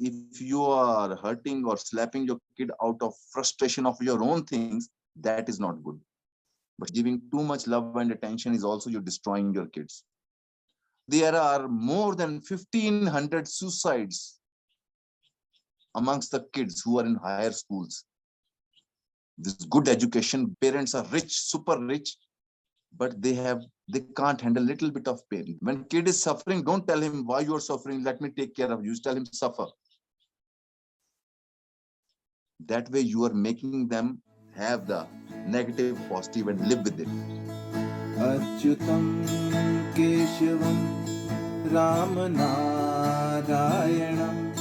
if you are hurting or slapping your kid out of frustration of your own things, that is not good. But giving too much love and attention is also you're destroying your kids. There are more than 1,500 suicides amongst the kids who are in higher schools. This good education, parents are rich, super rich, but they can't handle a little bit of pain. When kid is suffering, don't tell him why you are suffering, let me take care of you. Tell him suffer. That way you are making them have the negative positive and live with it. Achyutam Keshavam Ramanarayanam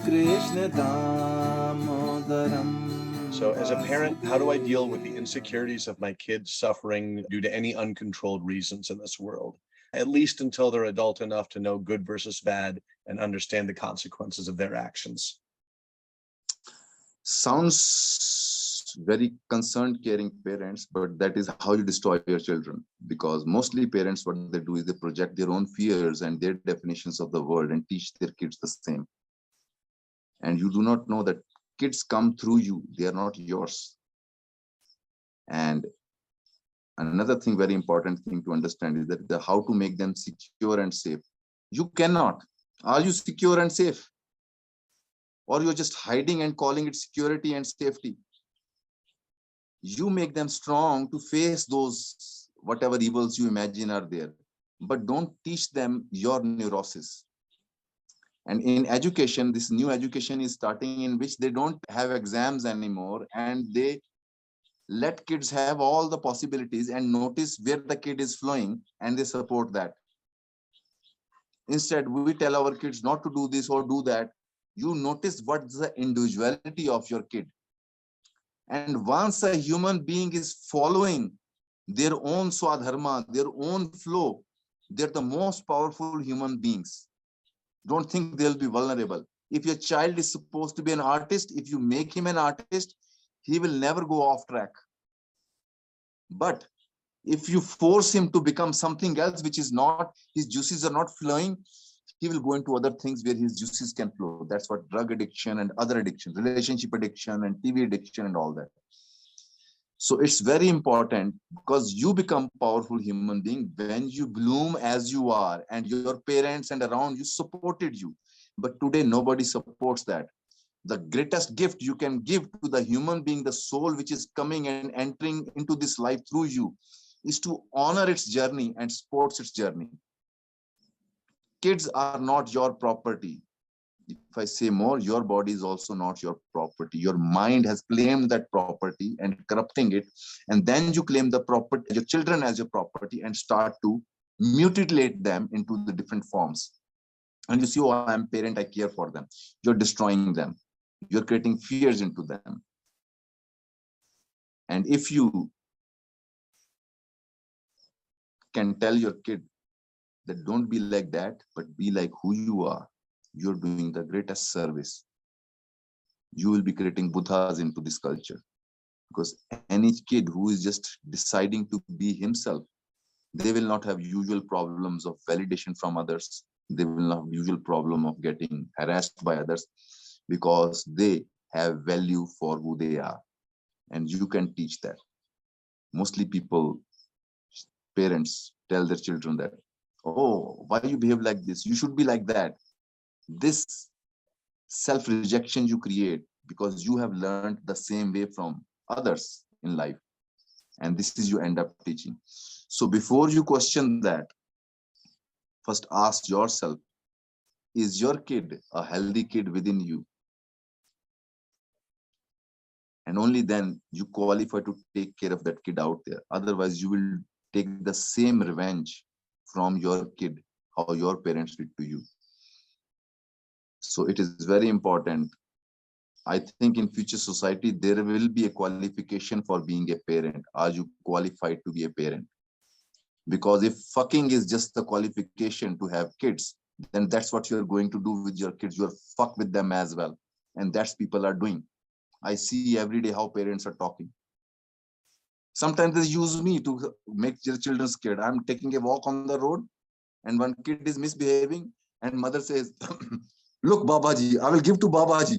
Krishna Damodaram. So as a parent, how do I deal with the insecurities of my kids suffering due to any uncontrolled reasons in this world? At least until they're adult enough to know good versus bad and understand the consequences of their actions. Sounds very concerned, caring parents, but that is how you destroy your children. Because mostly parents, what they do is they project their own fears and their definitions of the world and teach their kids the same. And you do not know that kids come through you, they are not yours. And another thing, very important thing to understand is that how to make them secure and safe. You cannot. Are you secure and safe? Or you're just hiding and calling it security and safety? You make them strong to face those whatever evils you imagine are there, but don't teach them your neurosis. And in education, this new education is starting in which they don't have exams anymore, and they let kids have all the possibilities and notice where the kid is flowing, and they support that. Instead, we tell our kids not to do this or do that. You notice what's the individuality of your kid. And once a human being is following their own swadharma, their own flow, they're the most powerful human beings. Don't think they'll be vulnerable. If your child is supposed to be an artist, if you make him an artist, he will never go off track. But if you force him to become something else, which is not, his juices are not flowing, he will go into other things where his juices can flow. That's what drug addiction and other addictions, relationship addiction and TV addiction and all that. So it's very important, because you become powerful human being when you bloom as you are, and your parents and around you supported you. But today nobody supports that. The greatest gift you can give to the human being, the soul which is coming and entering into this life through you, is to honor its journey and support its journey. Kids are not your property. If I say more, your body is also not your property. Your mind has claimed that property and corrupting it. And then you claim the property, your children as your property, and start to mutilate them into the different forms. And you see, oh, I'm parent, I care for them. You're destroying them. You're creating fears into them. And if you can tell your kid that don't be like that, but be like who you are, you're doing the greatest service. You will be creating Buddhas into this culture. Because any kid who is just deciding to be himself, they will not have usual problems of validation from others. They will not have usual problem of getting harassed by others, because they have value for who they are. And you can teach that. Mostly people, parents tell their children that, oh, why you behave like this? You should be like that. This self-rejection you create because you have learned the same way from others in life. And this is you end up teaching. So before you question that, first ask yourself, is your kid a healthy kid within you? And only then you qualify to take care of that kid out there. Otherwise, you will take the same revenge from your kid, how your parents did to you. So it is very important. I think in future society, there will be a qualification for being a parent. Are you qualified to be a parent? Because if fucking is just the qualification to have kids, then that's what you're going to do with your kids. You're fuck with them as well. And that's people are doing. I see every day how parents are talking. Sometimes they use me to make their children scared. I'm taking a walk on the road and one kid is misbehaving and mother says, Look, Babaji, I will give to Babaji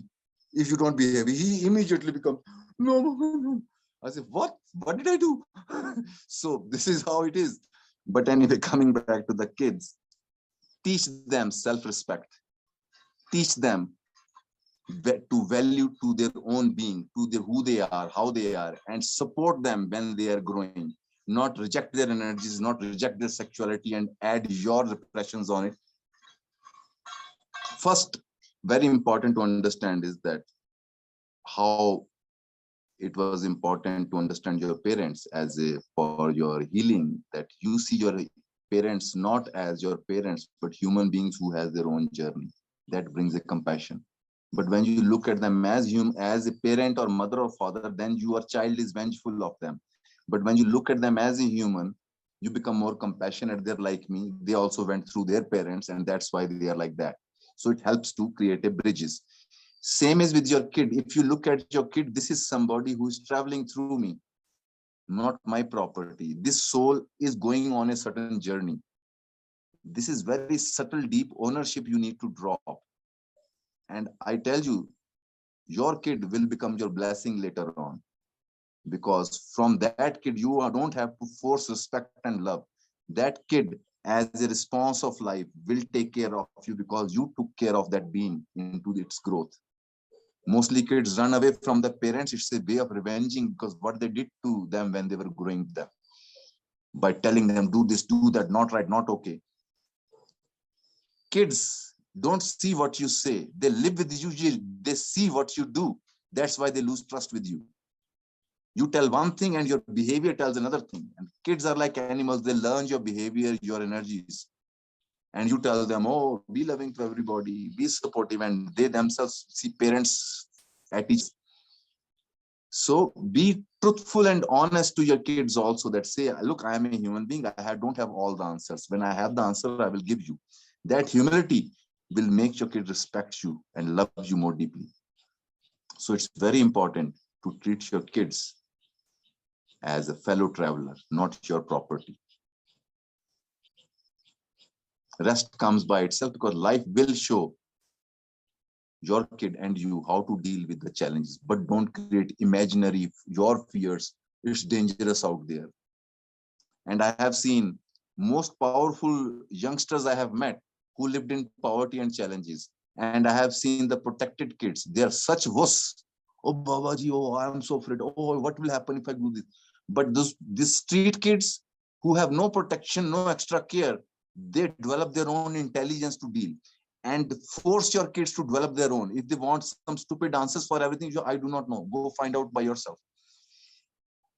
if you don't behave. He immediately becomes, no, no, no, no. I say, what? What did I do? So this is how it is. But anyway, coming back to the kids, teach them self-respect. Teach them to value to their own being, to their who they are, how they are, and support them when they are growing. Not reject their energies, not reject their sexuality and add your repressions on it. First, very important to understand is that how it was important to understand your parents as a for your healing, that you see your parents not as your parents but human beings who has their own journey. That brings a compassion. But when you look at them as as a parent or mother or father, then your child is vengeful of them. But when you look at them as a human, you become more compassionate. They're like me, they also went through their parents, and that's why they are like that. So it helps to create a bridges. Same is with your kid. If you look at your kid, this is somebody who is traveling through me, not my property. This soul is going on a certain journey. This is very subtle, deep ownership you need to drop. And I tell you, your kid will become your blessing later on. Because from that kid, you don't have to force respect and love. That kid, as a response of life, will take care of you because you took care of that being into its growth. Mostly kids run away from the parents. It's a way of revenging because what they did to them when they were growing them. By telling them, do this, do that, not right, not okay. Kids don't see what you say. They live with you. They see what you do. That's why they lose trust with you. You tell one thing and your behavior tells another thing. And kids are like animals. They learn your behavior, your energies. And you tell them, oh, be loving to everybody, be supportive. And they themselves see parents at each. So be truthful and honest to your kids also, that say, look, I am a human being. Don't have all the answers. When I have the answer, I will give you. That humility will make your kid respect you and love you more deeply. So it's very important to treat your kids as a fellow traveler, not your property. Rest comes by itself because life will show your kid and you how to deal with the challenges, but don't create imaginary your fears. It's dangerous out there. And I have seen most powerful youngsters I have met who lived in poverty and challenges. And I have seen the protected kids. They are such wuss. Oh, Babaji, oh, I'm so afraid. Oh, what will happen if I do this? But these street kids who have no protection, no extra care, they develop their own intelligence to deal. And force your kids to develop their own. If they want some stupid answers for everything, I do not know. Go find out by yourself.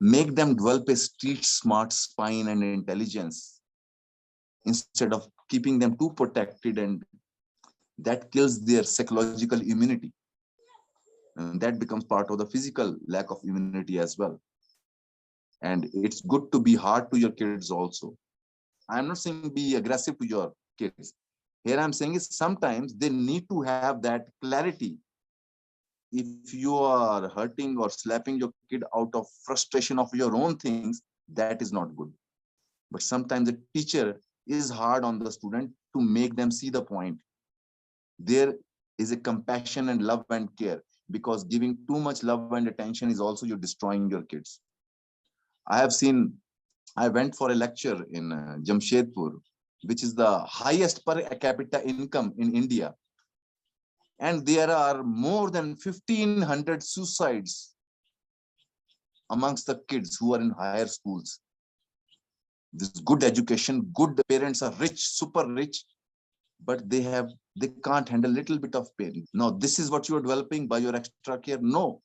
Make them develop a street smart spine and intelligence instead of keeping them too protected, and that kills their psychological immunity. And that becomes part of the physical lack of immunity as well. And it's good to be hard to your kids also. I'm not saying be aggressive to your kids. Here I'm saying is sometimes they need to have that clarity. If you are hurting or slapping your kid out of frustration of your own things, that is not good. But sometimes the teacher is hard on the student to make them see the point. There is a compassion and love and care, because giving too much love and attention is also you're destroying your kids. I went for a lecture in Jamshedpur, which is the highest per capita income in India. And there are more than 1,500 suicides amongst the kids who are in higher schools. This good education, good parents are rich, super rich, but they can't handle a little bit of pain. Now, this is what you are developing by your extra care. No.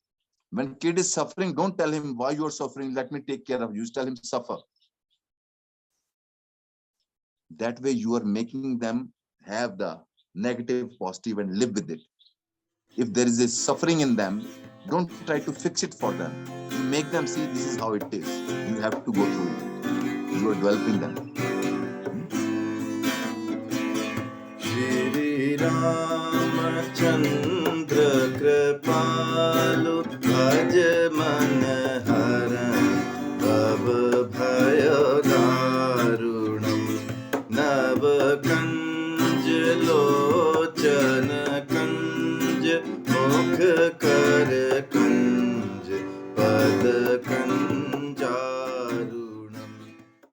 When kid is suffering, don't tell him why you are suffering. Let me take care of you. Just tell him suffer. That way you are making them have the negative, positive, and live with it. If there is a suffering in them, don't try to fix it for them. You make them see this is how it is. You have to go through it. You are developing them. Shri Ramachandra Kripalu Bhaj Man Haran Bhav Bhaya Darunam Nav Kanj Lochan मुख कर कंज पद कंज